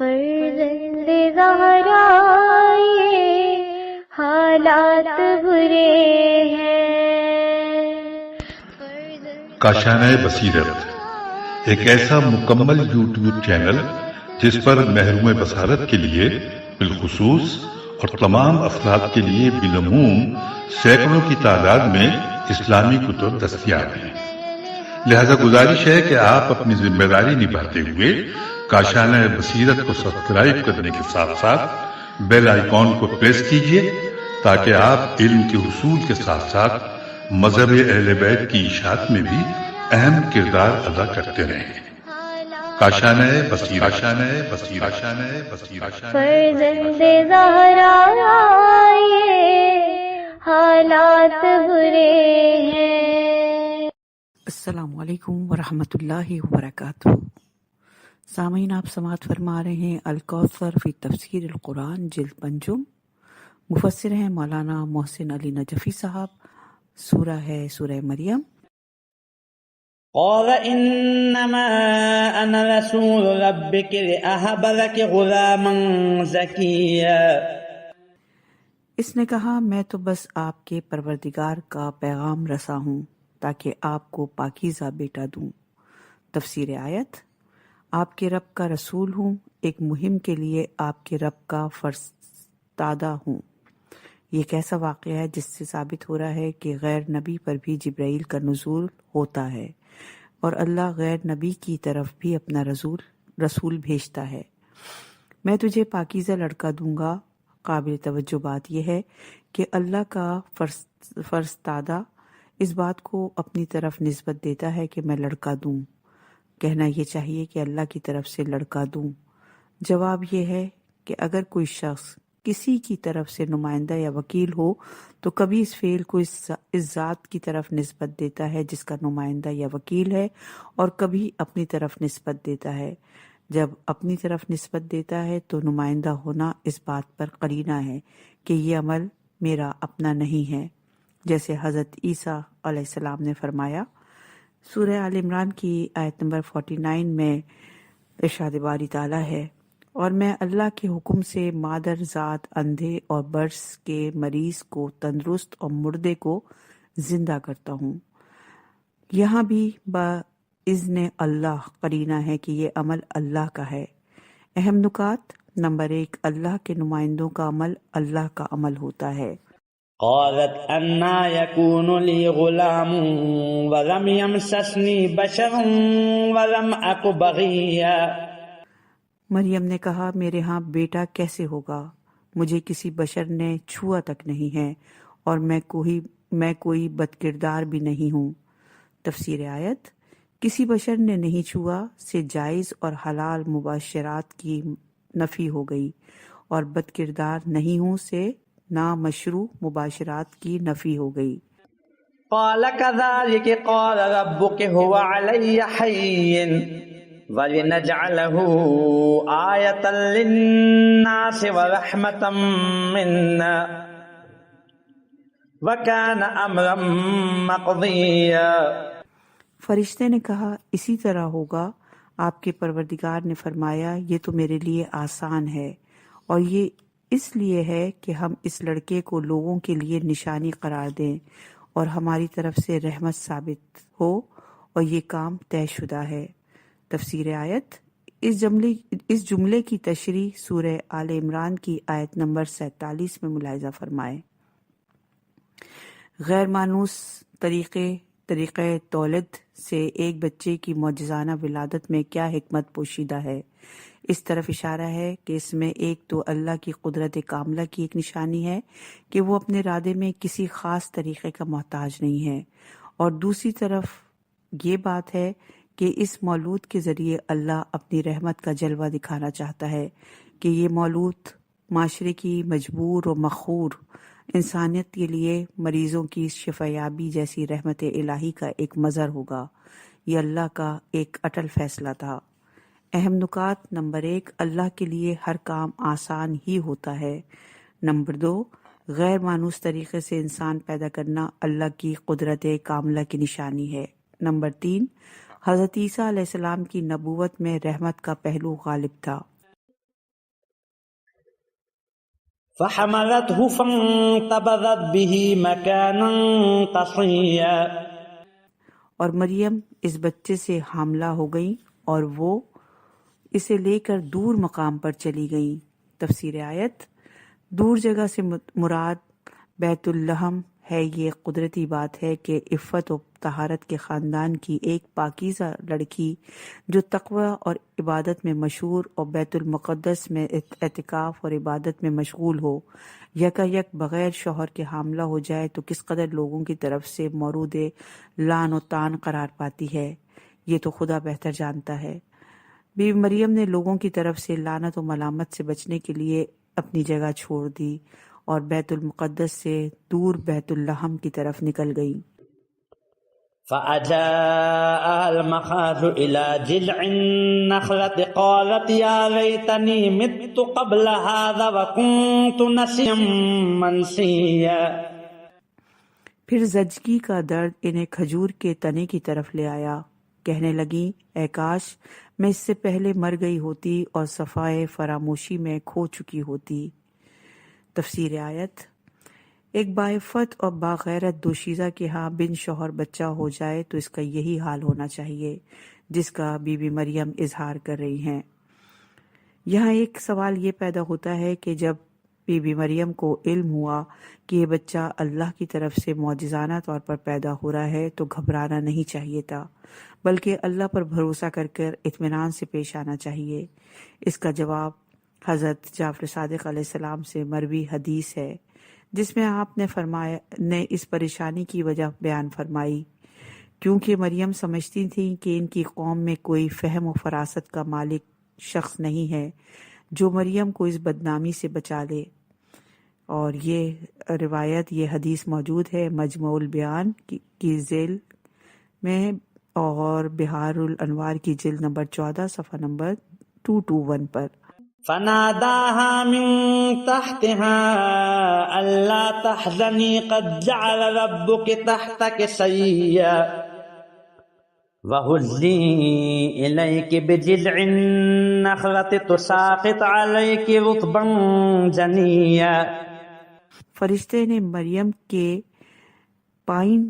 فرزند زہرا یہ حالات برے ہیں۔ کاشانۂ بصیرت ایک ایسا مکمل یوٹیوب چینل جس پر محروم بصارت کے لیے بالخصوص اور تمام افراد کے لیے بالعموم سینکڑوں کی تعداد میں اسلامی کتب دستیاب ہیں۔ لہذا گزارش ہے کہ آپ اپنی ذمہ داری نبھاتے ہوئے کاشانۂ بصیرت کو سبسکرائب کرنے کے ساتھ ساتھ بیل آئیکن کو پریس کیجیے تاکہ آپ علم کے حصول کے ساتھ ساتھ مذہب اہل بیت کی اشاعت میں بھی اہم کردار ادا کرتے رہیں۔ کاشانۂ بصیرت، کاشانۂ بصیرت، کاشانۂ بصیرت۔ فرزند زہرا یہ حالات برے ہیں۔ السلام علیکم ورحمۃ اللہ وبرکاتہ۔ سامعین، آپ سماعت فرما رہے ہیں الکوثر فی تفسیر القرآن جلد پنجم۔ مفسر ہیں مولانا محسن علی نجفی صاحب۔ سورہ ہے سورہ مریم۔ قال انما انا رسول ربک لأہب لک غلاما زکیا۔ اس نے کہا، میں تو بس آپ کے پروردگار کا پیغام رساں ہوں تاکہ آپ کو پاکیزہ بیٹا دوں۔ تفسیر آیت۔ آپ کے رب کا رسول ہوں، ایک مہم کے لیے آپ کے رب کا فرستادہ ہوں۔ یہ کیسا واقعہ ہے جس سے ثابت ہو رہا ہے کہ غیر نبی پر بھی جبرائیل کا نزول ہوتا ہے اور اللہ غیر نبی کی طرف بھی اپنا رسول بھیجتا ہے۔ میں تجھے پاکیزہ لڑکا دوں گا۔ قابل توجہ بات یہ ہے کہ اللہ کا فرستادہ اس بات کو اپنی طرف نسبت دیتا ہے کہ میں لڑکا دوں۔ کہنا یہ چاہیے کہ اللہ کی طرف سے لڑکا دوں۔ جواب یہ ہے کہ اگر کوئی شخص کسی کی طرف سے نمائندہ یا وکیل ہو تو کبھی اس فعل کو اس ذات کی طرف نسبت دیتا ہے جس کا نمائندہ یا وکیل ہے، اور کبھی اپنی طرف نسبت دیتا ہے۔ جب اپنی طرف نسبت دیتا ہے تو نمائندہ ہونا اس بات پر قرینہ ہے کہ یہ عمل میرا اپنا نہیں ہے، جیسے حضرت عیسیٰ علیہ السلام نے فرمایا۔ سورہ آل عمران کی آیت نمبر 49 میں ارشاد باری تعالیٰ ہے، اور میں اللہ کے حکم سے مادر ذات اندھے اور برس کے مریض کو تندرست اور مردے کو زندہ کرتا ہوں۔ یہاں بھی باذن اللہ قرینہ ہے کہ یہ عمل اللہ کا ہے۔ اہم نکات۔ نمبر 1، اللہ کے نمائندوں کا عمل اللہ کا عمل ہوتا ہے۔ قالت انا یکون لی غلام ولم یمسسنی بشر ولم اک بغیا۔ مریم نے کہا، میرے ہاں بیٹا کیسے ہوگا؟ مجھے کسی بشر نے چھوا تک نہیں ہے اور میں کوئی بدکردار بھی نہیں ہوں۔ تفسیر آیت۔ کسی بشر نے نہیں چھوا سے جائز اور حلال مباشرات کی نفی ہو گئی، اور بدکردار نہیں ہوں سے نامشروع مباشرات کی نفی ہو گئی۔ قال كذلك قال ربك هو علي حين ولنجعله آية للناس ورحمة منا وكان أمرا مقضيا۔ فرشتے نے کہا، اسی طرح ہوگا۔ آپ کے پروردگار نے فرمایا، یہ تو میرے لیے آسان ہے، اور یہ اس لیے ہے کہ ہم اس لڑکے کو لوگوں کے لیے نشانی قرار دیں اور ہماری طرف سے رحمت ثابت ہو، اور یہ کام طے شدہ ہے۔ تفسیر آیت۔ اس جملے کی تشریح سورہ آل عمران کی آیت نمبر 47 میں ملاحظہ فرمائیں۔ غیر مانوس طریقہ تولد سے ایک بچے کی معجزانہ ولادت میں کیا حکمت پوشیدہ ہے؟ اس طرف اشارہ ہے کہ اس میں ایک تو اللہ کی قدرت کاملہ کی ایک نشانی ہے کہ وہ اپنے ارادے میں کسی خاص طریقے کا محتاج نہیں ہے، اور دوسری طرف یہ بات ہے کہ اس مولود کے ذریعے اللہ اپنی رحمت کا جلوہ دکھانا چاہتا ہے کہ یہ مولود معاشرے کی مجبور و مخور انسانیت کے لیے مریضوں کی شفایابی جیسی رحمت الہی کا ایک مظہر ہوگا۔ یہ اللہ کا ایک اٹل فیصلہ تھا۔ اہم نکات۔ نمبر 1، اللہ کے لیے ہر کام آسان ہی ہوتا ہے۔ نمبر 2، غیر مانوس طریقے سے انسان پیدا کرنا اللہ کی قدرت کاملہ کی نشانی ہے۔ نمبر 3، حضرت عیسیٰ علیہ السلام کی نبوت میں رحمت کا پہلو غالب تھا۔ فحملته فانتبذت به مكانا قصيا. اور مریم اس بچے سے حاملہ ہو گئی اور وہ اسے لے کر دور مقام پر چلی گئیں. تفسیر آیت: دور جگہ سے مراد بیت اللحم ہے. یہ قدرتی بات ہے کہ عفت و طہارت کے خاندان کی ایک پاکیزہ لڑکی جو تقوی اور عبادت میں مشہور اور بیت المقدس میں اعتکاف اور عبادت میں مشغول ہو، یکا یک بغیر شوہر کے حاملہ ہو جائے تو کس قدر لوگوں کی طرف سے مورود لعن و طعن قرار پاتی ہے، یہ تو خدا بہتر جانتا ہے. بی بی مریم نے لوگوں کی طرف سے لعنت و ملامت سے بچنے کے لیے اپنی جگہ چھوڑ دی اور بیت المقدس سے دور بیت اللحم کی طرف نکل گئی. فأجاءها المخاض إلى جذع النخلة قالت يا ليتني مت قبل هذا وكنت نسيا منسيا. پھر زچگی کا درد انہیں کھجور کے تنے کی طرف لے آیا. کہنے لگی اے کاش میں اس سے پہلے مر گئی ہوتی اور صفائے فراموشی میں کھو چکی ہوتی. تفسیر آیت: ایک باعفت اور باغیرت دوشیزہ کے ہاں بن شوہر بچہ ہو جائے تو اس کا یہی حال ہونا چاہیے جس کا بی بی مریم اظہار کر رہی ہیں. یہاں ایک سوال یہ پیدا ہوتا ہے کہ جب بی بی مریم کو علم ہوا کہ یہ بچہ اللہ کی طرف سے معجزانہ طور پر پیدا ہو رہا ہے تو گھبرانا نہیں چاہیے تھا، بلکہ اللہ پر بھروسہ کر کر اطمینان سے پیش آنا چاہیے. اس کا جواب حضرت جعفر صادق علیہ السلام سے مروی حدیث ہے جس میں آپ نے اس پریشانی کی وجہ بیان فرمائی کیونکہ مریم سمجھتی تھیں کہ ان کی قوم میں کوئی فہم و فراست کا مالک شخص نہیں ہے جو مریم کو اس بدنامی سے بچا لے. اور یہ روایت، یہ حدیث موجود ہے مجموع البیان کی ذیل میں اور بحار الانوار کی جلد نمبر 14 صفحہ نمبر 221 پر. فناداها من تحتها ألا تحزني قد جعل ربك تحتك سريا وهزي إليك بجذع النخلة تساقط عليك رطبا جنيا. فرشتے نے مریم کے پائن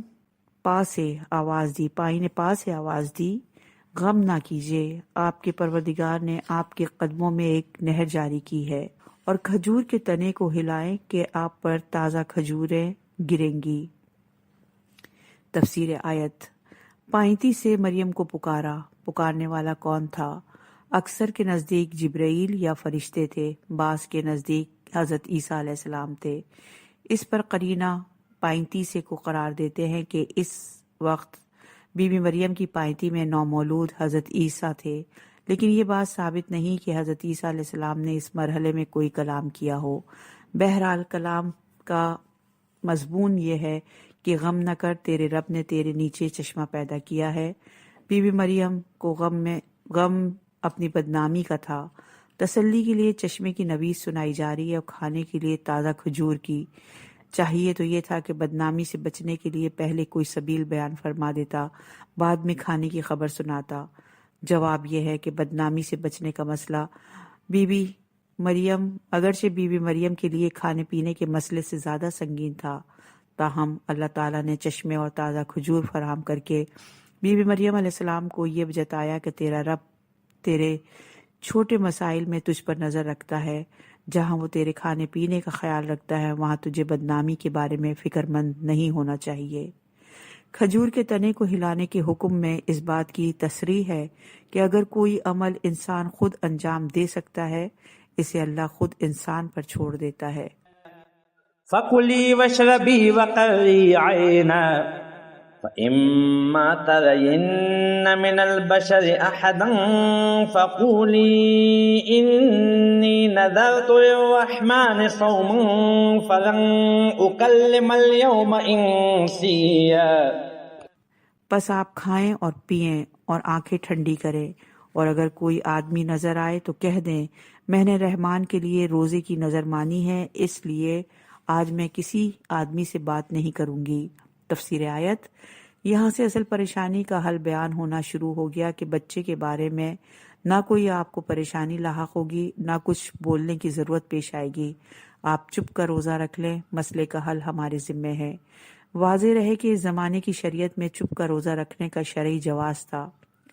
پا سے آواز دی غم نہ کیجیے، آپ کے پروردگار نے آپ کے قدموں میں ایک نہر جاری کی ہے، اور کھجور کے تنے کو ہلائیں کہ آپ پر تازہ کھجوریں گریں گی. تفسیر آیت: پائنتی سے مریم کو پکارنے والا کون تھا؟ اکثر کے نزدیک جبرائیل یا فرشتے تھے، بعض کے نزدیک حضرت عیسیٰ علیہ السلام تھے. اس پر قرینہ پائنتی سے کو قرار دیتے ہیں کہ اس وقت بی بی مریم کی پائنتی میں نومولود حضرت عیسیٰ تھے، لیکن یہ بات ثابت نہیں کہ حضرت عیسیٰ علیہ السلام نے اس مرحلے میں کوئی کلام کیا ہو. بہرحال کلام کا مضمون یہ ہے کہ غم نہ کر، تیرے رب نے تیرے نیچے چشمہ پیدا کیا ہے. بی بی مریم کو غم اپنی بدنامی کا تھا. تسلی کے لیے چشمے کی نوید سنائی جا رہی ہے اور کھانے کے لیے تازہ کھجور کی. چاہیے تو یہ تھا کہ بدنامی سے بچنے کے لیے پہلے کوئی سبیل بیان فرما دیتا، بعد میں کھانے کی خبر سناتا. جواب یہ ہے کہ بدنامی سے بچنے کا مسئلہ اگرچہ بی بی مریم کے لیے کھانے پینے کے مسئلے سے زیادہ سنگین تھا، تاہم اللہ تعالیٰ نے چشمے اور تازہ کھجور فراہم کر کے بی بی مریم علیہ السلام کو یہ جتایا کہ تیرا رب تیرے چھوٹے مسائل میں تجھ پر نظر رکھتا ہے. جہاں وہ تیرے کھانے پینے کا خیال رکھتا ہے وہاں تجھے بدنامی کے بارے میں فکر مند نہیں ہونا چاہیے. کھجور کے تنے کو ہلانے کے حکم میں اس بات کی تصریح ہے کہ اگر کوئی عمل انسان خود انجام دے سکتا ہے اسے اللہ خود انسان پر چھوڑ دیتا ہے. فَكُلِي وَاشْرَبِي وَقَرِّي عَيْنًا فَإِمَّا تَرَيِنَّ مِنَ الْبَشَرِ أَحَدًا فَقُولِي إِنِّي نَذَرْتُ لِلرَّحْمَنِ صَوْمًا فَلَنْ أُكَلِّمَ الْيَوْمَ إِنسِيًّا. پس آپ کھائیں اور پئیں اور آنکھیں ٹھنڈی کریں، اور اگر کوئی آدمی نظر آئے تو کہہ دیں میں نے رحمان کے لیے روزے کی نظر مانی ہے، اس لیے آج میں کسی آدمی سے بات نہیں کروں گی. تفسیر آیت: یہاں سے اصل پریشانی کا حل بیان ہونا شروع ہو گیا کہ بچے کے بارے میں نہ کوئی آپ کو پریشانی لاحق ہوگی، نہ کچھ بولنے کی ضرورت پیش آئے گی. آپ چپ کر روزہ رکھ لیں، مسئلے کا حل ہمارے ذمے ہے۔ واضح رہے کہ اس زمانے کی شریعت میں چپ کر روزہ رکھنے کا شرعی جواز تھا،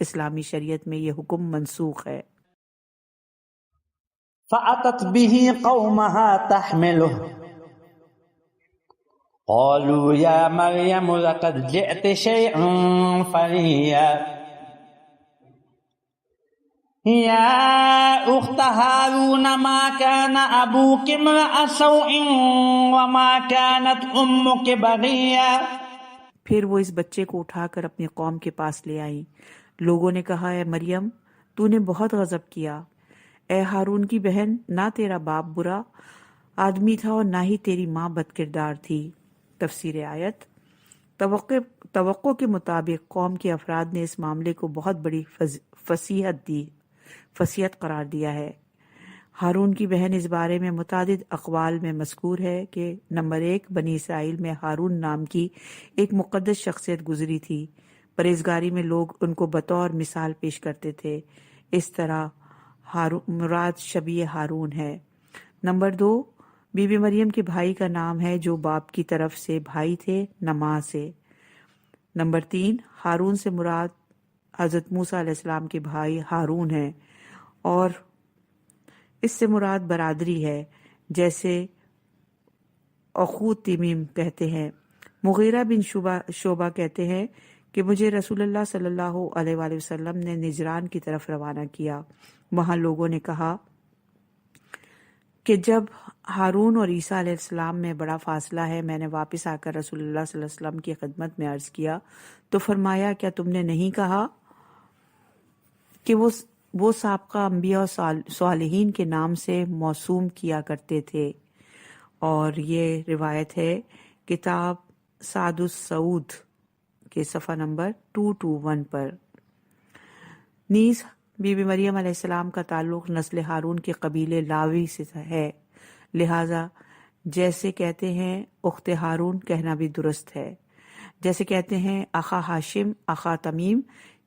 اسلامی شریعت میں یہ حکم منسوخ ہے۔ فأتت به قومها تحمله قالوا يا مريم لقد جئت شيئا فريا يا أخت هارون ما كان أبوك امرأ سوء وما كانت أمك بغيا۔ پھر وہ اس بچے کو اٹھا کر اپنی قوم کے پاس لے آئیں۔ لوگوں نے کہا، اے مریم، تو نے بہت غضب کیا۔ اے ہارون کی بہن، نہ تیرا باپ برا آدمی تھا اور نہ ہی تیری ماں بد کردار تھی۔ تفسیر آیت: توقع کے مطابق قوم کے افراد نے اس معاملے کو بہت بڑی فضیحت قرار دیا ہے۔ ہارون کی بہن اس بارے میں متعدد اقوال میں مذکور ہے کہ نمبر 1، بنی اسرائیل میں ہارون نام کی ایک مقدس شخصیت گزری تھی۔ پرہیزگاری میں لوگ ان کو بطور مثال پیش کرتے تھے، اس طرح مراد شبیہ ہارون ہے۔ نمبر 2، بی بی مریم کے بھائی کا نام ہے جو باپ کی طرف سے بھائی تھے، نہ ماں سے۔ نمبر 3، ہارون سے مراد حضرت موسیٰ علیہ السلام کے بھائی ہارون ہیں اور اس سے مراد برادری ہے، جیسے اخوت تمیم کہتے ہیں۔ مغیرہ بن شعبہ کہتے ہیں کہ مجھے رسول اللہ صلی اللہ علیہ وآلہ وسلم نے نجران کی طرف روانہ کیا۔ وہاں لوگوں نے کہا کہ جب ہارون اور عیسیٰ علیہ السلام میں بڑا فاصلہ ہے، میں نے واپس آ کر رسول اللہ صلی اللہ علیہ وسلم کی خدمت میں عرض کیا تو فرمایا، کیا تم نے نہیں کہا کہ وہ سابقہ انبیاء اور صالحین کے نام سے موسوم کیا کرتے تھے؟ اور یہ روایت ہے کتاب سعد السعود کے صفحہ نمبر 221 پر۔ نیز بی بی مریم علیہ السلام کا تعلق نسل ہارون کے قبیلے لاوی سے ہے، لہٰذا جیسے کہتے ہیں اخت ہارون کہنا بھی درست ہے، جیسے کہتے ہیں اخا ہاشم اخا تمیم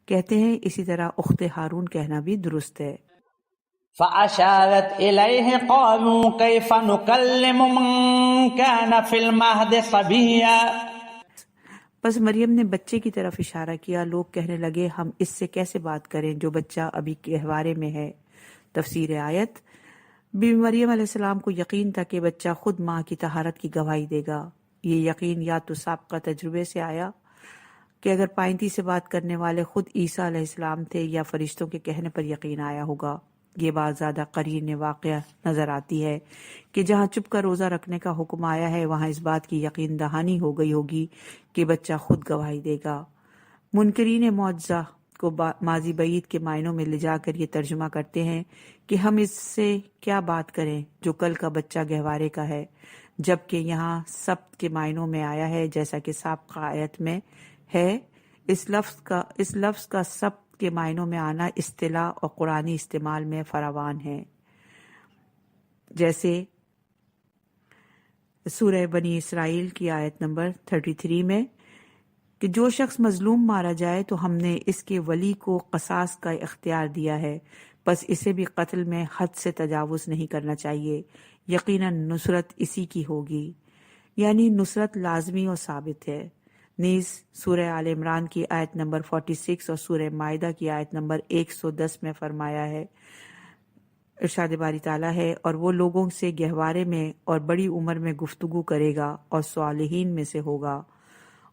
کہتے ہیں، اسی طرح اخت ہارون کہنا بھی درست ہے۔ فأشارت إليه قالوا كيف نكلم من كان في المهد صبيا۔ بس مریم نے بچے کی طرف اشارہ کیا، لوگ کہنے لگے ہم اس سے کیسے بات کریں جو بچہ ابھی گہوارے میں ہے۔ تفسیر آیت: بی بی مریم علیہ السلام کو یقین تھا کہ بچہ خود ماں کی طہارت کی گواہی دے گا۔ یہ یقین یا تو سابقہ تجربے سے آیا کہ اگر پائنتی سے بات کرنے والے خود عیسیٰ علیہ السلام تھے، یا فرشتوں کے کہنے پر یقین آیا ہوگا۔ یہ بات زیادہ قرین واقعہ نظر آتی ہے کہ جہاں چپ کر روزہ رکھنے کا حکم آیا ہے، وہاں اس بات کی یقین دہانی ہو گئی ہوگی کہ بچہ خود گواہی دے گا۔ منکرین معجزہ کو ماضی بعید کے معنوں میں لے جا کر یہ ترجمہ کرتے ہیں کہ ہم اس سے کیا بات کریں جو کل کا بچہ گہوارے کا ہے، جبکہ یہاں سبت کے معنوں میں آیا ہے، جیسا کہ سابقہ آیت میں ہے۔ اس لفظ کا سبت کے معنوں میں آنا اصطلاح اور قرآنی استعمال میں فراوان ہے، جیسے سورہ بنی اسرائیل کی آیت نمبر 33 میں کہ جو شخص مظلوم مارا جائے تو ہم نے اس کے ولی کو قصاص کا اختیار دیا ہے، بس اسے بھی قتل میں حد سے تجاوز نہیں کرنا چاہیے، یقیناً نصرت اسی کی ہوگی، یعنی نصرت لازمی اور ثابت ہے۔ نیز سورہ آل عمران کی آیت نمبر 46 اور سورہ مائدہ کی آیت نمبر 110 میں فرمایا ہے، ارشاد باری تعالیٰ ہے، اور وہ لوگوں سے گہوارے میں اور بڑی عمر میں گفتگو کرے گا اور صالحین میں سے ہوگا۔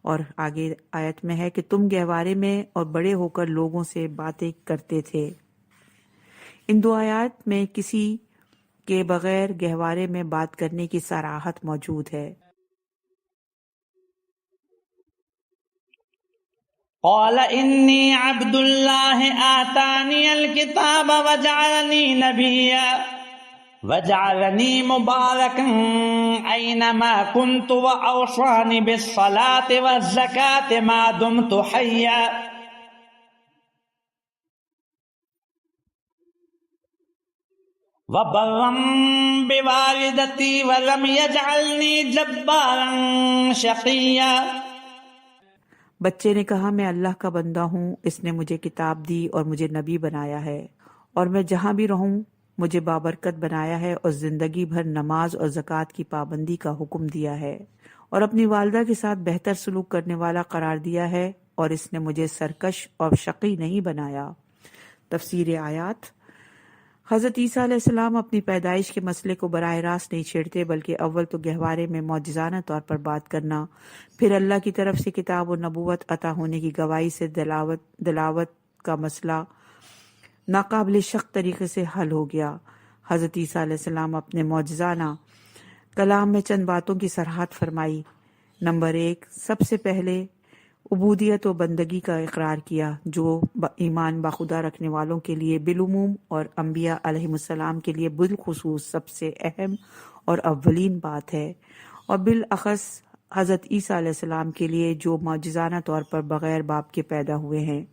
اور آگے آیت میں ہے کہ تم گہوارے میں اور بڑے ہو کر لوگوں سے باتیں کرتے تھے۔ ان دو آیات میں کسی کے بغیر گہوارے میں بات کرنے کی صراحت موجود ہے۔ قال انی عبد اللہ آتانی الکتاب وجعلنی نبیا وجعلنی مبارکا اینما کنت واوصانی بالصلاة والزکاة ما دمت حیا وبرا بوالدتی ولم یجعلنی جبارا شقیا۔ بچے نے کہا میں اللہ کا بندہ ہوں، اس نے مجھے کتاب دی اور مجھے نبی بنایا ہے، اور میں جہاں بھی رہوں مجھے بابرکت بنایا ہے اور زندگی بھر نماز اور زکوٰۃ کی پابندی کا حکم دیا ہے اور اپنی والدہ کے ساتھ بہتر سلوک کرنے والا قرار دیا ہے اور اس نے مجھے سرکش اور شقی نہیں بنایا۔ تفسیر آیات۔ حضرت عیسیٰ علیہ السلام اپنی پیدائش کے مسئلے کو براہ راست نہیں چھیڑتے، بلکہ اول تو گہوارے میں معجزانہ طور پر بات کرنا، پھر اللہ کی طرف سے کتاب و نبوت عطا ہونے کی گواہی سے دلاوت کا مسئلہ ناقابل شک طریقے سے حل ہو گیا۔ حضرت عیسیٰ علیہ السلام اپنے معجزانہ کلام میں چند باتوں کی صراحت فرمائی۔ نمبر 1، سب سے پہلے عبودیت و بندگی کا اقرار کیا، جو ایمان بخدا رکھنے والوں کے لیے بالعموم اور انبیاء علیہم السلام کے لیے بالخصوص سب سے اہم اور اولین بات ہے، اور بالاخص حضرت عیسیٰ علیہ السلام کے لیے جو معجزانہ طور پر بغیر باپ کے پیدا ہوئے ہیں،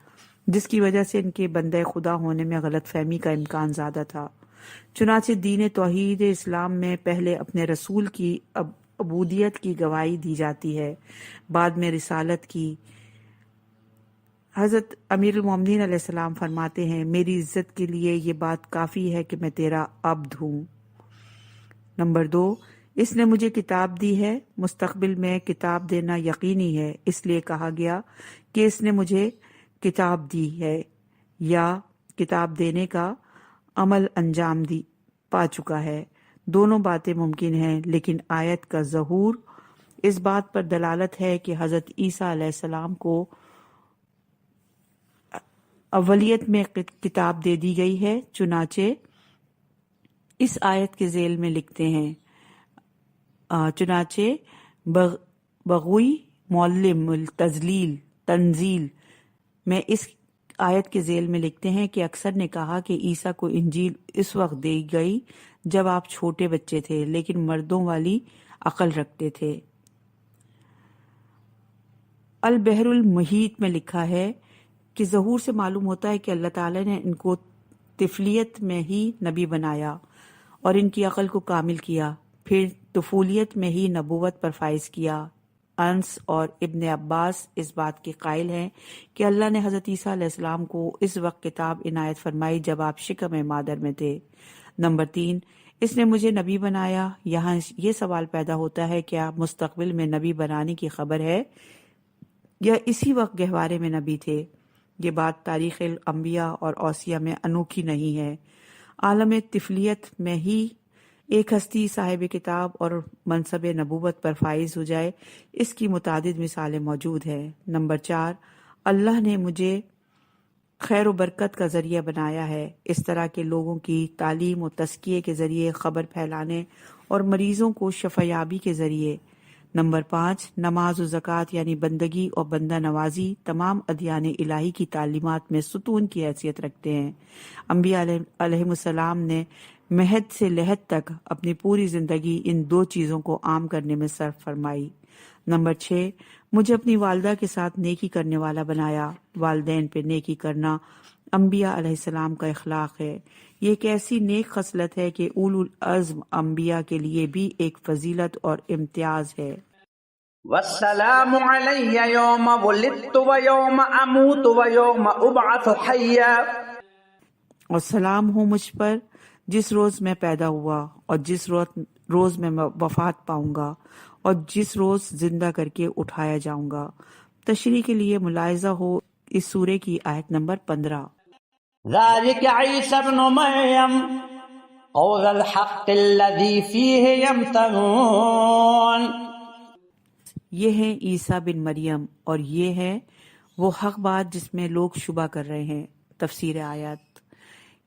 جس کی وجہ سے ان کے بندے خدا ہونے میں غلط فہمی کا امکان زیادہ تھا۔ چنانچہ دین توحید اسلام میں پہلے اپنے رسول کی عبودیت کی گواہی دی جاتی ہے، بعد میں رسالت کی۔ حضرت امیر المومنین علیہ السلام فرماتے ہیں، میری عزت کے لیے یہ بات کافی ہے کہ میں تیرا عبد ہوں۔ نمبر 2، اس نے مجھے کتاب دی ہے، مستقبل میں کتاب دینا یقینی ہے، اس لیے کہا گیا کہ اس نے مجھے کتاب دی ہے، یا کتاب دینے کا عمل انجام پا چکا ہے۔ دونوں باتیں ممکن ہیں، لیکن آیت کا ظہور اس بات پر دلالت ہے کہ حضرت عیسیٰ علیہ السلام کو اولیت میں کتاب دے دی گئی ہے۔ چنانچہ اس آیت کے ذیل میں لکھتے ہیں، چنانچہ بغوی معلم تنزیل میں اس آیت کے ذیل میں لکھتے ہیں کہ اکثر نے کہا کہ عیسیٰ کو انجیل اس وقت دی گئی جب آپ چھوٹے بچے تھے، لیکن مردوں والی عقل رکھتے تھے۔ البحر المحیط میں لکھا ہے کہ ظہور سے معلوم ہوتا ہے کہ اللہ تعالیٰ نے ان کو طفلیت میں ہی نبی بنایا اور ان کی عقل کو کامل کیا، پھر طفولیت میں ہی نبوت پر فائز کیا۔ انس اور ابن عباس اس بات کے قائل ہیں کہ اللہ نے حضرت عیسیٰ علیہ السلام کو اس وقت کتاب عنایت فرمائی جب آپ شکم مادر میں تھے۔ نمبر 3، اس نے مجھے نبی بنایا۔ یہاں یہ سوال پیدا ہوتا ہے، کیا مستقبل میں نبی بنانے کی خبر ہے یا اسی وقت گہوارے میں نبی تھے؟ یہ بات تاریخ الانبیاء اور اوصیاء میں انوکھی نہیں ہے۔ عالم طفلیت میں ہی ایک ہستی صاحب کتاب اور منصب نبوت پر فائز ہو جائے، اس کی متعدد مثالیں موجود ہیں۔ نمبر 4، اللہ نے مجھے خیر و برکت کا ذریعہ بنایا ہے، اس طرح کے لوگوں کی تعلیم و تزکیے کے ذریعے، خبر پھیلانے اور مریضوں کو شفایابی کے ذریعے۔ نمبر 5، نماز و زکوٰۃ یعنی بندگی اور بندہ نوازی تمام ادیان الہی کی تعلیمات میں ستون کی حیثیت رکھتے ہیں۔ انبیاء علیہم السلام نے مہد سے لحد تک اپنی پوری زندگی ان 2 چیزوں کو عام کرنے میں صرف فرمائی۔ نمبر 6، مجھے اپنی والدہ کے ساتھ نیکی کرنے والا بنایا۔ والدین پہ نیکی کرنا انبیاء علیہ السلام کا اخلاق ہے۔ یہ ایک ایسی نیک خصلت ہے کہ اولو العزم انبیاء کے لیے بھی ایک فضیلت اور امتیاز ہے۔ والسلام علی یوم ولدت و یوم اموت و یوم ابعث حیا۔ اور سلام ہو مجھ پر جس روز میں پیدا ہوا اور جس روز میں وفات پاؤں گا اور جس روز زندہ کر کے اٹھایا جاؤں گا۔ تشریح کے لیے ملاحظہ ہو اس سورے کی آیت نمبر 15۔ ذلك عیسی ابن مریم قول الحق الذی فیہ یمترون۔ یہ ہیں عیسیٰ بن مریم اور یہ ہے وہ حق بات جس میں لوگ شبہ کر رہے ہیں۔ تفسیر آیات۔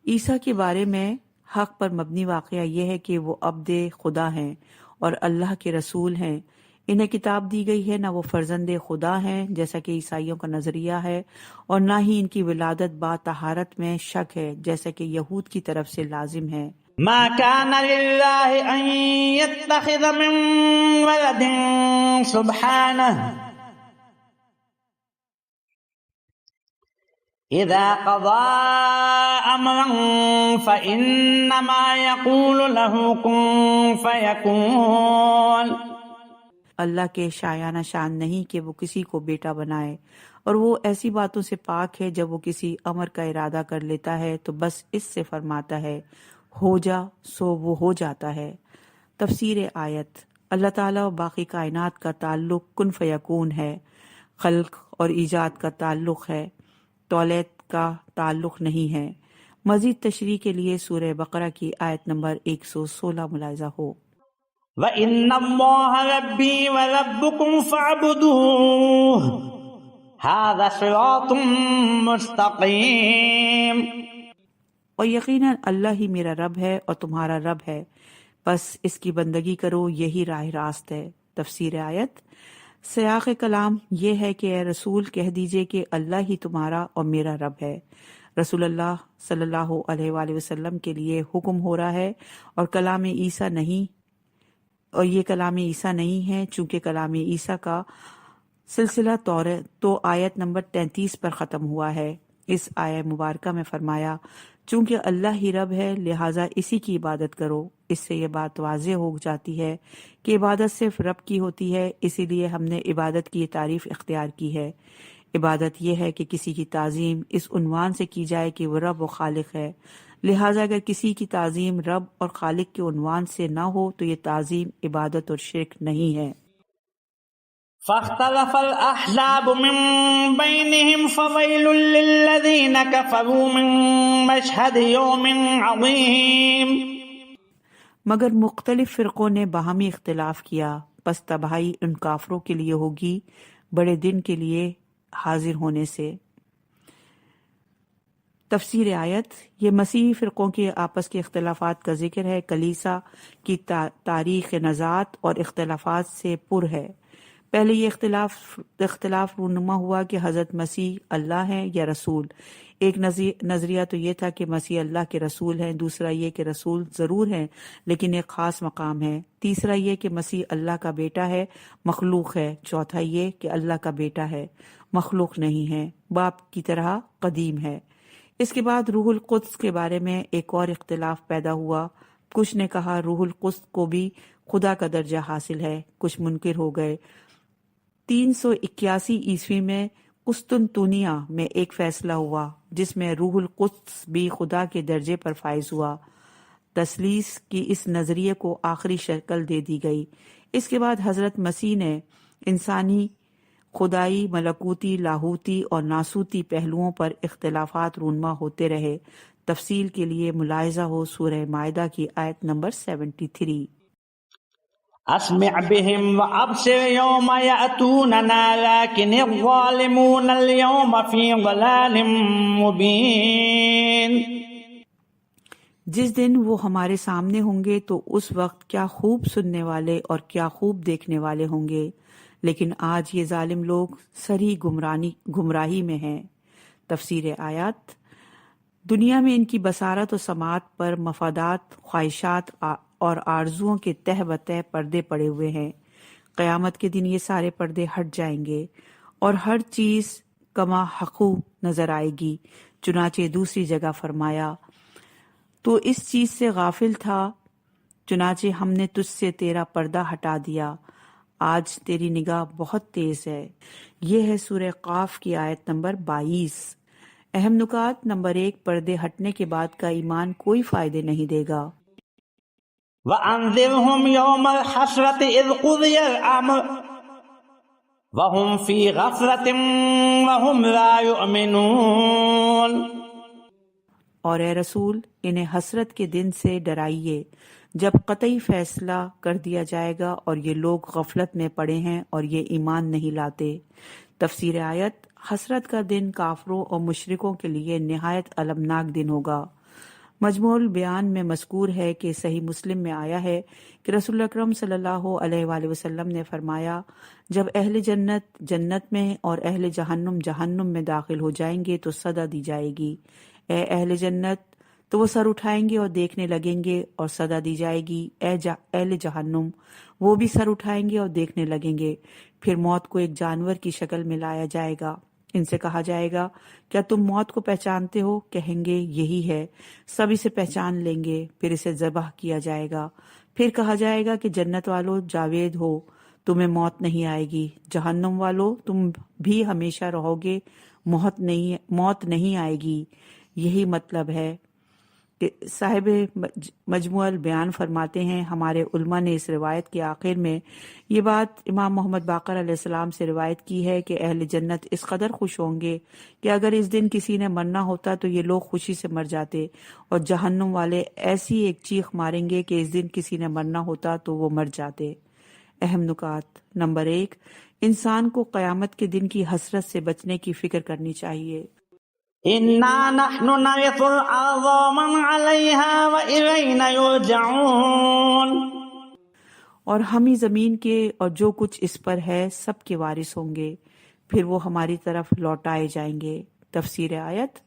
عیسیٰ کے بارے میں حق پر مبنی واقعہ یہ ہے کہ وہ عبد خدا ہیں اور اللہ کے رسول ہیں۔ انہیں کتاب دی گئی ہے، نہ وہ فرزند خدا ہیں جیسا کہ عیسائیوں کا نظریہ ہے، اور نہ ہی ان کی ولادت با طہارت میں شک ہے جیسا کہ یہود کی طرف سے لازم ہے۔ ما كان لله أن يتخذ من ولد سبحانه إذا قضى أمرا فإنما يقول له كن فيكون۔ اللہ کے شایانہ شان نہیں کہ وہ کسی کو بیٹا بنائے، اور وہ ایسی باتوں سے پاک ہے جب وہ کسی امر کا ارادہ کر لیتا ہے تو بس اس سے فرماتا ہے ہو جا سو وہ ہو جاتا ہے۔ تفسیر آیت: اللہ تعالیٰ و باقی کائنات کا تعلق کن فیکون ہے، خلق اور ایجاد کا تعلق ہے، تولیت کا تعلق نہیں ہے۔ مزید تشریح کے لیے سورہ بقرہ کی آیت نمبر 116 ملاحظہ ہو۔ وَإِنَّ اللَّهَ رَبِّي وَرَبُّكُمْ فَاعْبُدُوهُ هَذَا صِرَاطٌ مُسْتَقِيمٌ۔ اور یقیناً اللہ ہی میرا رب ہے اور تمہارا رب ہے، بس اس کی بندگی کرو، یہی راہ راست ہے۔ تفسیر آیت: سیاق کلام یہ ہے کہ اے رسول کہہ دیجئے کہ اللہ ہی تمہارا اور میرا رب ہے۔ رسول اللہ صلی اللہ علیہ وآلہ وسلم کے لیے حکم ہو رہا ہے اور کلام عیسیٰ نہیں، اور یہ کلام عیسیٰ نہیں ہے، چونکہ کلام عیسیٰ کا سلسلہ تو آیت نمبر 33 پر ختم ہوا ہے۔ اس آیہ مبارکہ میں فرمایا چونکہ اللہ ہی رب ہے لہٰذا اسی کی عبادت کرو۔ اس سے یہ بات واضح ہو جاتی ہے کہ عبادت صرف رب کی ہوتی ہے، اسی لیے ہم نے عبادت کی تعریف اختیار کی ہے۔ عبادت یہ ہے کہ کسی کی تعظیم اس عنوان سے کی جائے کہ وہ رب و خالق ہے، لہٰذا اگر کسی کی تعظیم رب اور خالق کے عنوان سے نہ ہو تو یہ تعظیم عبادت اور شرک نہیں ہے۔ فاختلف الأحزاب من بينهم فويل للذين كفروا من مشهد يوم عظيم۔ مگر مختلف فرقوں نے باہمی اختلاف کیا، پس تباہی ان کافروں کے لیے ہوگی بڑے دن کے لیے حاضر ہونے سے۔ تفسیر آیت: یہ مسیحی فرقوں کے آپس کے اختلافات کا ذکر ہے۔ کلیسا کی تاریخ نزاعت اور اختلافات سے پر ہے۔ پہلے یہ اختلاف رونما ہوا کہ حضرت مسیح اللہ ہیں یا رسول۔ ایک نظریہ تو یہ تھا کہ مسیح اللہ کے رسول ہیں، دوسرا یہ کہ رسول ضرور ہیں لیکن ایک خاص مقام ہے، تیسرا یہ کہ مسیح اللہ کا بیٹا ہے، مخلوق ہے، چوتھا یہ کہ اللہ کا بیٹا ہے، مخلوق نہیں ہے، باپ کی طرح قدیم ہے۔ اس کے بعد روح القدس کے بارے میں ایک اور اختلاف پیدا ہوا۔ کچھ نے کہا روح القدس کو بھی خدا کا درجہ حاصل ہے، کچھ منکر ہو گئے۔ 381 عیسوی میں قسطنطنیہ میں ایک فیصلہ ہوا جس میں روح القدس بھی خدا کے درجے پر فائز ہوا۔ تثلیث کی اس نظریے کو آخری شکل دے دی گئی۔ اس کے بعد حضرت مسیح نے انسانی، خدائی، ملکوتی، لاہوتی اور ناسوتی پہلوؤں پر اختلافات رونما ہوتے رہے۔ تفصیل کے لیے ملاحظہ ہو سورہ مائدہ کی آیت نمبر 73۔ اسمع بهم وابصر يوم يأتوننا لكن الظالمون اليوم في ضلال مبين۔ جس دن وہ ہمارے سامنے ہوں گے تو اس وقت کیا خوب سننے والے اور کیا خوب دیکھنے والے ہوں گے، لیکن آج یہ ظالم لوگ سری گمراہی میں ہیں۔ تفسیر آیات: دنیا میں ان کی بصارت و سماعت پر مفادات، خواہشات اور آرزوؤں کے تہ بتہ پردے پڑے ہوئے ہیں۔ قیامت کے دن یہ سارے پردے ہٹ جائیں گے اور ہر چیز کما حقو نظر آئے گی۔ چنانچہ دوسری جگہ فرمایا تو اس چیز سے غافل تھا، چنانچہ ہم نے تجھ سے تیرا پردہ ہٹا دیا، آج تیری نگاہ بہت تیز ہے۔ یہ ہے سورہ قاف کی آیت نمبر 22۔ اہم نکات: نمبر 1، پردے ہٹنے کے بعد کا ایمان کوئی فائدے نہیں دے گا۔ وَأَنذِرْهُمْ يَوْمَ الْحَسْرَةِ إِذْ قُضِيَ الْأَمْرُ وَهُمْ فِي غَفْلَةٍ وَهُمْ لَا يُؤْمِنُونَ۔ اور اے رسول انہیں حسرت کے دن سے ڈرائیے جب قطعی فیصلہ کر دیا جائے گا اور یہ لوگ غفلت میں پڑے ہیں اور یہ ایمان نہیں لاتے۔ تفسیر آیت: حسرت کا دن کافروں اور مشرکوں کے لیے نہایت المناک دن ہوگا۔ مجموع البیان میں مذکور ہے کہ صحیح مسلم میں آیا ہے کہ رسول اکرم صلی اللہ علیہ وآلہ وسلم نے فرمایا جب اہل جنت جنت میں اور اہل جہنم جہنم میں داخل ہو جائیں گے تو صدا دی جائے گی، اے اہل جنت، تو وہ سر اٹھائیں گے اور دیکھنے لگیں گے اور صدا دی جائے گی، اے اہل جہنم، وہ بھی سر اٹھائیں گے اور دیکھنے لگیں گے۔ پھر موت کو ایک جانور کی شکل میں لایا جائے گا۔ ان سے کہا جائے گا کیا تم موت کو پہچانتے ہو؟ کہیں گے یہی ہے۔ سب اسے پہچان لیں گے، پھر اسے ذبح کیا جائے گا۔ پھر کہا جائے گا کہ جنت والو جاوید ہو، تمہیں موت نہیں آئے گی، جہنم والو تم بھی ہمیشہ رہو گے، موت نہیں آئے گی۔ یہی مطلب ہے کہ صاحب مجموع البیان فرماتے ہیں ہمارے علماء نے اس روایت کے آخر میں یہ بات امام محمد باقر علیہ السلام سے روایت کی ہے کہ اہل جنت اس قدر خوش ہوں گے کہ اگر اس دن کسی نے مرنا ہوتا تو یہ لوگ خوشی سے مر جاتے، اور جہنم والے ایسی ایک چیخ ماریں گے کہ اس دن کسی نے مرنا ہوتا تو وہ مر جاتے۔ اہم نکات: نمبر 1، انسان کو قیامت کے دن کی حسرت سے بچنے کی فکر کرنی چاہیے۔ انا نحن نرث الارض ومن عليها والينا يرجعون، اور ہم ہی زمین کے اور جو کچھ اس پر ہے سب کے وارث ہوں گے، پھر وہ ہماری طرف لوٹائے جائیں گے۔ تفسیر آیت: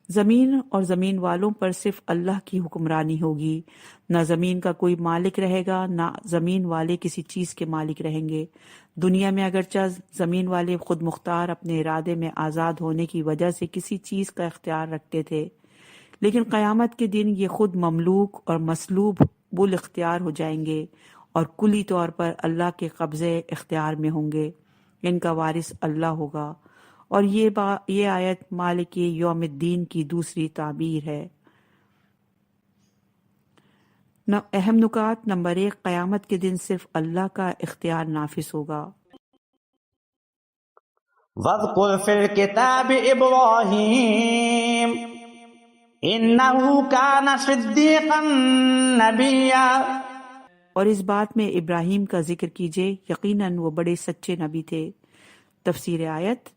زمین اور زمین والوں پر صرف اللہ کی حکمرانی ہوگی، نہ زمین کا کوئی مالک رہے گا، نہ زمین والے کسی چیز کے مالک رہیں گے۔ دنیا میں اگرچہ زمین والے خود مختار اپنے ارادے میں آزاد ہونے کی وجہ سے کسی چیز کا اختیار رکھتے تھے، لیکن قیامت کے دن یہ خود مملوک اور مسلوب بال اختیار ہو جائیں گے اور کلی طور پر اللہ کے قبضے اختیار میں ہوں گے۔ ان کا وارث اللہ ہوگا، اور یہ آیت مالک یوم الدین کی دوسری تعبیر ہے۔ اہم نکات: نمبر 1، قیامت کے دن صرف اللہ کا اختیار نافذ ہوگا۔ واذکر فی الکتاب ابراہیم انہ کان صدیقا نبیا، اور اس بات میں ابراہیم کا ذکر کیجئے، یقیناً وہ بڑے سچے نبی تھے۔ تفسیر آیت: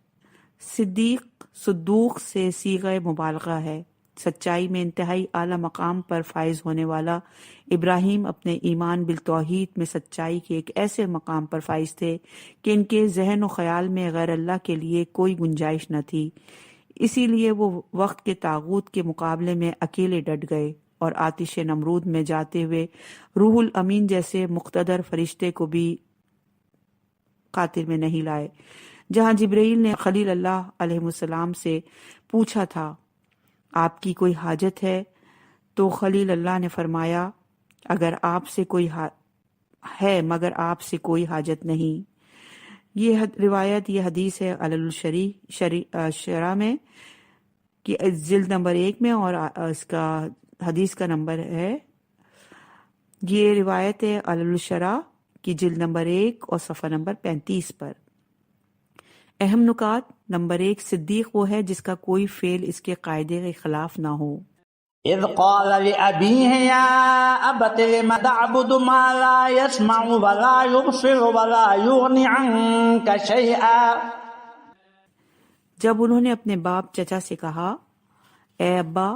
صدوق سے صیغہ مبالغہ ہے۔ سچائی میں انتہائی اعلیٰ مقام پر فائز ہونے والا ابراہیم اپنے ایمان بالتوحید میں سچائی کے ایک ایسے مقام پر فائز تھے کہ ان کے ذہن و خیال میں غیر اللہ کے لیے کوئی گنجائش نہ تھی، اسی لیے وہ وقت کے طاغوت کے مقابلے میں اکیلے ڈٹ گئے اور آتش نمرود میں جاتے ہوئے روح الامین جیسے مقتدر فرشتے کو بھی خاطر میں نہیں لائے۔ جہاں جبرائیل نے خلیل اللہ علیہ السلام سے پوچھا تھا آپ کی کوئی حاجت ہے، تو خلیل اللہ نے فرمایا اگر آپ سے کوئی ہے مگر آپ سے کوئی حاجت نہیں۔ یہ روایت، یہ حدیث ہے علل الشرع میں کہ جلد نمبر 1 میں، اور اس کا حدیث کا نمبر ہے، یہ روایت ہے علل الشرع کی جلد نمبر 1 اور صفحہ نمبر 35 پر۔ اہم نکات: نمبر 1، صدیق وہ ہے جس کا کوئی فعل اس کے قاعدے کے خلاف نہ ہو۔ اذ قال لأبيه يا أبت لم تعبد ما لا يسمع ولا يبصر ولا يغني عنك شيئا، جب انہوں نے اپنے باپ چچا سے کہا اے ابا،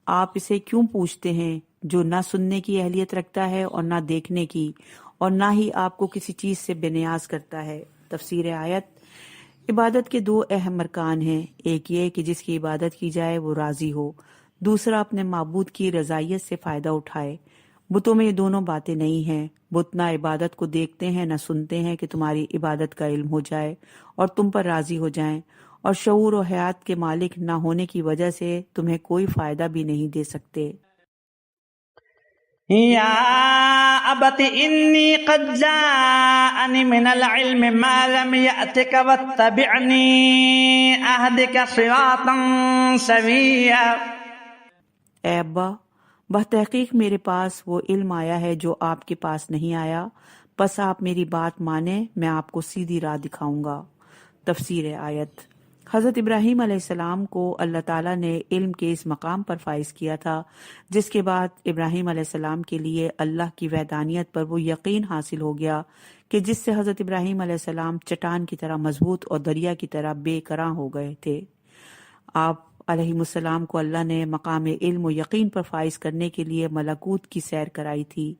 آپ اسے کیوں پوچھتے ہیں جو نہ سننے کی اہلیت رکھتا ہے اور نہ دیکھنے کی، اور نہ ہی آپ کو کسی چیز سے بے نیاز کرتا ہے۔ تفسیر آیت: عبادت کے 2 اہم ارکان ہیں، ایک یہ کہ جس کی عبادت کی جائے وہ راضی ہو، دوسرا اپنے معبود کی رضائیت سے فائدہ اٹھائے۔ بتوں میں یہ دونوں باتیں نہیں ہیں۔ بت نہ عبادت کو دیکھتے ہیں نہ سنتے ہیں کہ تمہاری عبادت کا علم ہو جائے اور تم پر راضی ہو جائیں، اور شعور و حیات کے مالک نہ ہونے کی وجہ سے تمہیں کوئی فائدہ بھی نہیں دے سکتے۔ یا ابت انی قد جاءنی من العلم ما لم یأتک واتبعنی اہدک صراطا سویا، اے ابا، بتحقیق میرے پاس وہ علم آیا ہے جو آپ کے پاس نہیں آیا، بس آپ میری بات مانیں، میں آپ کو سیدھی راہ دکھاؤں گا۔ تفسیر آیت: حضرت ابراہیم علیہ السلام کو اللہ تعالیٰ نے علم کے اس مقام پر فائز کیا تھا جس کے بعد ابراہیم علیہ السلام کے لیے اللہ کی وحدانیت پر وہ یقین حاصل ہو گیا کہ جس سے حضرت ابراہیم علیہ السلام چٹان کی طرح مضبوط اور دریا کی طرح بے کراں ہو گئے تھے۔ آپ علیہ السلام کو اللہ نے مقام علم و یقین پر فائز کرنے کے لیے ملکوت کی سیر کرائی تھی۔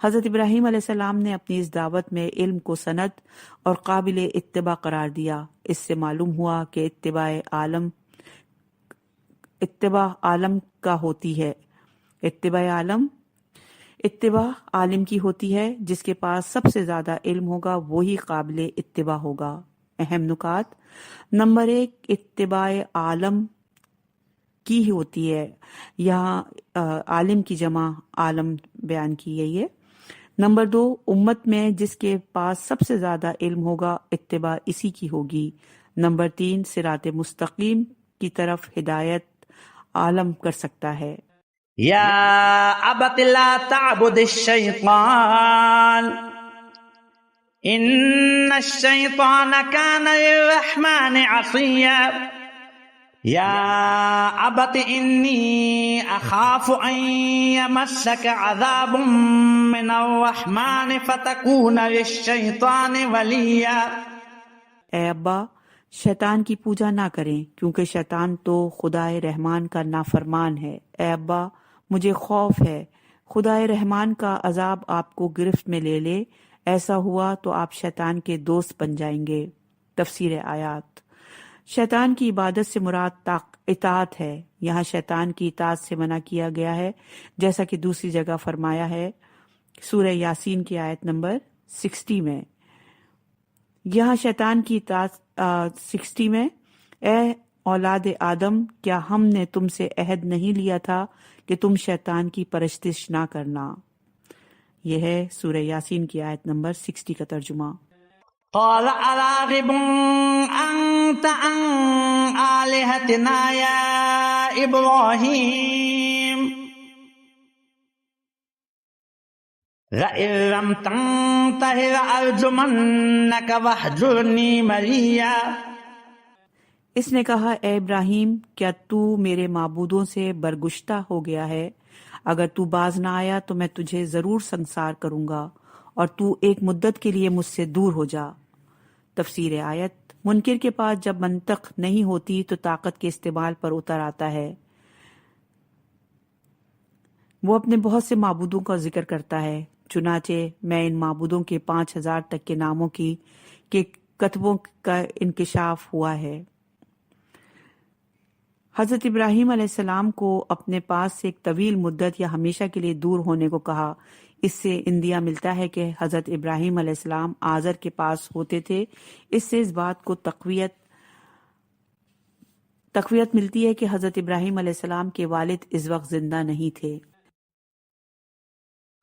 حضرت ابراہیم علیہ السلام نے اپنی اس دعوت میں علم کو سند اور قابل اتباع قرار دیا۔ اس سے معلوم ہوا کہ اتباع عالم کا ہوتی ہے، اتباع عالم کی ہوتی ہے، جس کے پاس سب سے زیادہ علم ہوگا وہی قابل اتباع ہوگا۔ اہم نکات: نمبر 1، اتباع عالم کی ہی ہوتی ہے، یہاں عالم کی جمع عالم بیان کی گئی ہے۔ نمبر 2، امت میں جس کے پاس سب سے زیادہ علم ہوگا اتباع اسی کی ہوگی۔ نمبر 3، صراط مستقیم کی طرف ہدایت عالم کر سکتا ہے۔ یا ابت لا تعبد الشیطان ان الشیطان کان للرحمن عصیا یا ابت انی اخاف ان یمسک عذاب من الرحمن فتکون للشیطان ولیا۔ اے ابا، شیطان کی پوجا نہ کریں کیونکہ شیطان تو خدائے رحمان کا نافرمان ہے۔ اے ابا، مجھے خوف ہے خدائے رحمان کا عذاب آپ کو گرفت میں لے لے، ایسا ہوا تو آپ شیطان کے دوست بن جائیں گے۔ تفسیر آیات۔ شیطان کی عبادت سے مراد اطاعت ہے۔ یہاں شیطان کی اطاعت سے منع کیا گیا ہے، جیسا کہ دوسری جگہ فرمایا ہے سورہ یاسین کی آیت نمبر 60 میں۔ یہاں شیطان کی اطاعت 60 میں، اے اولاد آدم، کیا ہم نے تم سے عہد نہیں لیا تھا کہ تم شیطان کی پرستش نہ کرنا؟ یہ ہے سورہ یاسین کی آیت نمبر 60 کا ترجمہ۔ قال اراغب انت عن آلهتنا یا ابراہیم لئن لم تنتہ لأرجمنک واہجرنی ملیا۔ اس نے کہا، اے ابراہیم، کیا تو میرے معبودوں سے برگشتہ ہو گیا ہے؟ اگر تو باز نہ آیا تو میں تجھے ضرور سنسار کروں گا اور تو ایک مدت کے لیے مجھ سے دور ہو جا۔ تفسیر آیت۔ منکر کے پاس جب منطق نہیں ہوتی تو طاقت کے استعمال پر اتر آتا ہے۔ وہ اپنے بہت سے معبودوں کا ذکر کرتا ہے، چنانچہ میں ان معبودوں کے 5000 تک کے ناموں کے کتبوں کا انکشاف ہوا ہے۔ حضرت ابراہیم علیہ السلام کو اپنے پاس سے ایک طویل مدت یا ہمیشہ کے لیے دور ہونے کو کہا۔ اس سے اندیا ملتا ہے کہ حضرت ابراہیم علیہ السلام آزر کے پاس ہوتے تھے۔ اس سے اس بات کو تقویت ملتی ہے کہ حضرت ابراہیم علیہ السلام کے والد اس وقت زندہ نہیں تھے۔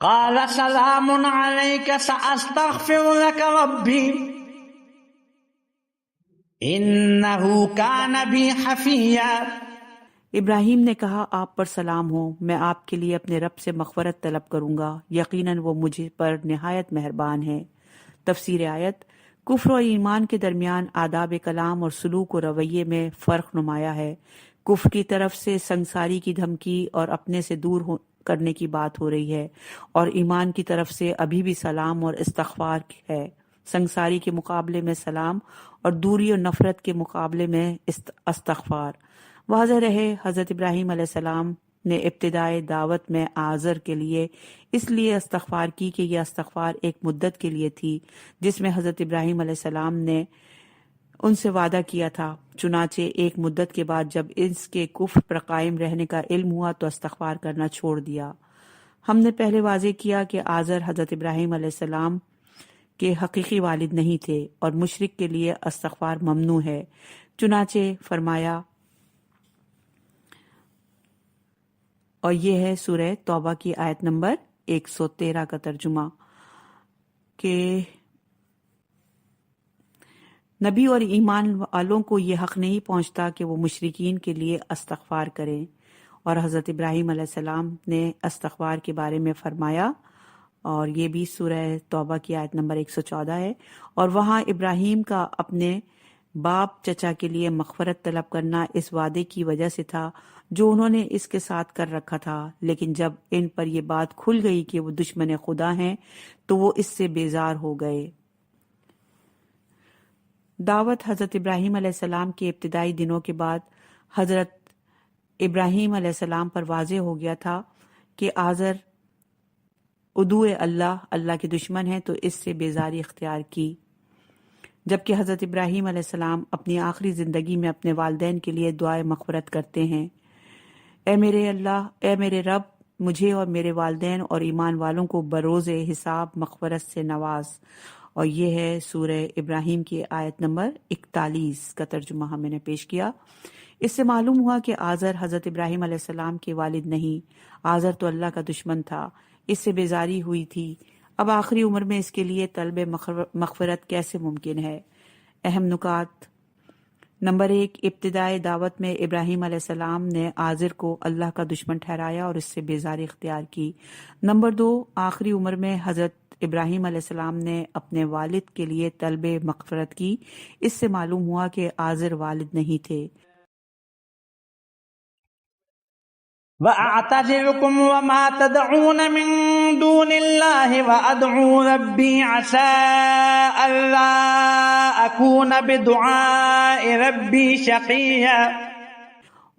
قال سلام علیک سأستغفر لک ربی انہ کان بی حفیا۔ ابراہیم نے کہا، آپ پر سلام ہو، میں آپ کے لیے اپنے رب سے مغفرت طلب کروں گا، یقیناً وہ مجھے پر نہایت مہربان ہے۔ تفسیر آیت۔ کفر و ایمان کے درمیان آداب کلام اور سلوک و رویے میں فرق نمایاں ہے۔ کفر کی طرف سے سنگساری کی دھمکی اور اپنے سے دور کرنے کی بات ہو رہی ہے، اور ایمان کی طرف سے ابھی بھی سلام اور استغفار ہے۔ سنگساری کے مقابلے میں سلام اور دوری اور نفرت کے مقابلے میں استغفار۔ واضح رہے، حضرت ابراہیم علیہ السلام نے ابتدائے دعوت میں آزر کے لیے اس لیے استغفار کی کہ یہ استغفار ایک مدت کے لیے تھی جس میں حضرت ابراہیم علیہ السلام نے ان سے وعدہ کیا تھا۔ چنانچہ ایک مدت کے بعد جب اس کے کفر پر قائم رہنے کا علم ہوا تو استغفار کرنا چھوڑ دیا۔ ہم نے پہلے واضح کیا کہ آزر حضرت ابراہیم علیہ السلام کے حقیقی والد نہیں تھے اور مشرک کے لیے استغفار ممنوع ہے۔ چنانچہ فرمایا، اور یہ ہے سورہ توبہ کی آیت نمبر 113 کا ترجمہ، کہ نبی اور ایمان والوں کو یہ حق نہیں پہنچتا کہ وہ مشرکین کے لیے استغفار کریں۔ اور حضرت ابراہیم علیہ السلام نے استغفار کے بارے میں فرمایا، اور یہ بھی سورہ توبہ کی آیت نمبر 114 ہے، اور وہاں ابراہیم کا اپنے باپ چچا کے لیے مغفرت طلب کرنا اس وعدے کی وجہ سے تھا جو انہوں نے اس کے ساتھ کر رکھا تھا، لیکن جب ان پر یہ بات کھل گئی کہ وہ دشمن خدا ہیں تو وہ اس سے بیزار ہو گئے۔ دعوت حضرت ابراہیم علیہ السلام کے ابتدائی دنوں کے بعد حضرت ابراہیم علیہ السلام پر واضح ہو گیا تھا کہ آزر عدو اللہ کے دشمن ہیں، تو اس سے بیزاری اختیار کی۔ جبکہ حضرت ابراہیم علیہ السلام اپنی آخری زندگی میں اپنے والدین کے لیے دعائے مغفرت کرتے ہیں، اے میرے اللہ، اے میرے رب، مجھے اور میرے والدین اور ایمان والوں کو بروز حساب مغفرت سے نواز۔ اور یہ ہے سورہ ابراہیم کی آیت نمبر 41 کا ترجمہ ہم نے پیش کیا۔ اس سے معلوم ہوا کہ آزر حضرت ابراہیم علیہ السلام کے والد نہیں، آزر تو اللہ کا دشمن تھا، اس سے بیزاری ہوئی تھی۔ اب آخری عمر میں اس کے لیے طلب مغفرت کیسے ممکن ہے؟ اہم نکات۔ نمبر 1، ابتدائے دعوت میں ابراہیم علیہ السلام نے آزر کو اللہ کا دشمن ٹھہرایا اور اس سے بیزاری اختیار کی۔ نمبر 2، آخری عمر میں حضرت ابراہیم علیہ السلام نے اپنے والد کے لیے طلب مغفرت کی۔ اس سے معلوم ہوا کہ آزر والد نہیں تھے۔ وَأَعْتَزِلُكُمْ وَمَا تَدْعُونَ مِن دُونِ اللَّهِ وَأَدْعُو رَبِّي عَسَىٰ أَلَّا أَكُونَ بِدُعَاءِ رَبِّي شَقِيًّا۔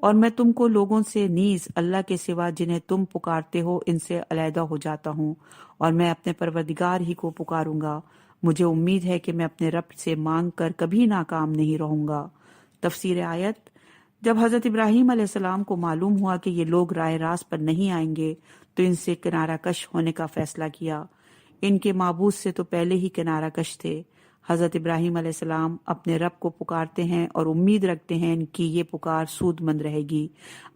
اور میں تم کو لوگوں سے نیز اللہ کے سوا جنہیں تم پکارتے ہو ان سے علیحدہ ہو جاتا ہوں، اور میں اپنے پروردگار ہی کو پکاروں گا۔ مجھے امید ہے کہ میں اپنے رب سے مانگ کر کبھی ناکام نہیں رہوں گا۔ تفسیر آیت: جب حضرت ابراہیم علیہ السلام کو معلوم ہوا کہ یہ لوگ راہ راست پر نہیں آئیں گے تو ان سے کنارہ کش ہونے کا فیصلہ کیا۔ ان کے معبود سے تو پہلے ہی کنارہ کش تھے۔ حضرت ابراہیم علیہ السلام اپنے رب کو پکارتے ہیں اور امید رکھتے ہیں کہ یہ پکار سود مند رہے گی۔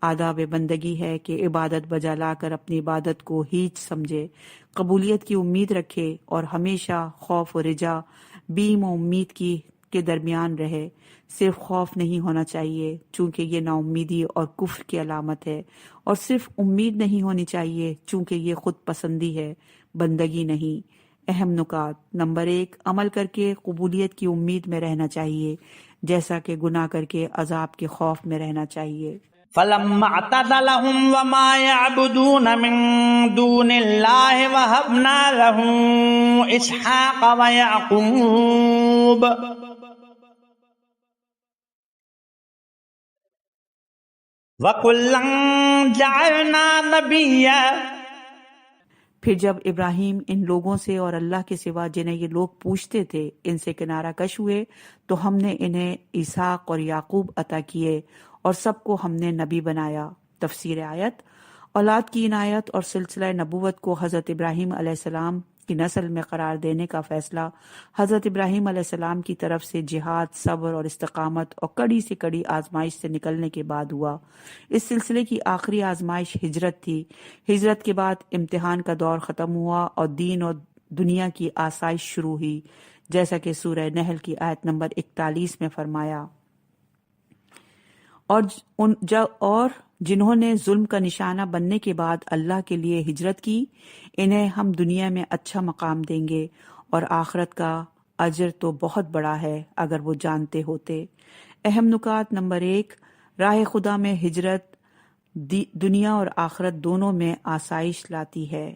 آداب بندگی ہے کہ عبادت بجا لا کر اپنی عبادت کو ہیچ سمجھے، قبولیت کی امید رکھے اور ہمیشہ خوف و رجا، بیم و امید کے درمیان رہے۔ صرف خوف نہیں ہونا چاہیے چونکہ یہ نا امیدی اور کفر کی علامت ہے، اور صرف امید نہیں ہونی چاہیے چونکہ یہ خود پسندی ہے، بندگی نہیں۔ اہم نکات: نمبر 1، عمل کر کے قبولیت کی امید میں رہنا چاہیے، جیسا کہ گناہ کر کے عذاب کے خوف میں رہنا چاہیے۔ فَلَمَّا اعْتَزَلَهُمْ وَمَا يَعْبُدُونَ مِن دُونِ اللَّهِ وَهَبْنَا لَهُ إِسْحَاقَ وَيَعْقُوبَ وَكُلًّا جَعَلْنَا نَبِيًّا۔ پھر جب ابراہیم ان لوگوں سے اور اللہ کے سوا جنہیں یہ لوگ پوچھتے تھے ان سے کنارہ کش ہوئے تو ہم نے انہیں اسحاق اور یعقوب عطا کیے اور سب کو ہم نے نبی بنایا۔ تفسیر آیت: اولاد کی عنایت اور سلسلہ نبوت کو حضرت ابراہیم علیہ السلام کی نسل میں قرار دینے کا فیصلہ حضرت ابراہیم علیہ السلام کی طرف سے جہاد، صبر اور استقامت اور کڑی سے کڑی آزمائش سے نکلنے کے بعد ہوا۔ اس سلسلے کی آخری آزمائش ہجرت تھی۔ ہجرت کے بعد امتحان کا دور ختم ہوا اور دین اور دنیا کی آسائش شروع ہوئی، جیسا کہ سورہ نحل کی آیت نمبر 41 میں فرمایا، اور جنہوں نے ظلم کا نشانہ بننے کے بعد اللہ کے لیے ہجرت کی انہیں ہم دنیا میں اچھا مقام دیں گے اور آخرت کا اجر تو بہت بڑا ہے اگر وہ جانتے ہوتے۔ اہم نکات: نمبر 1، راہ خدا میں ہجرت دنیا اور آخرت دونوں میں آسائش لاتی ہے۔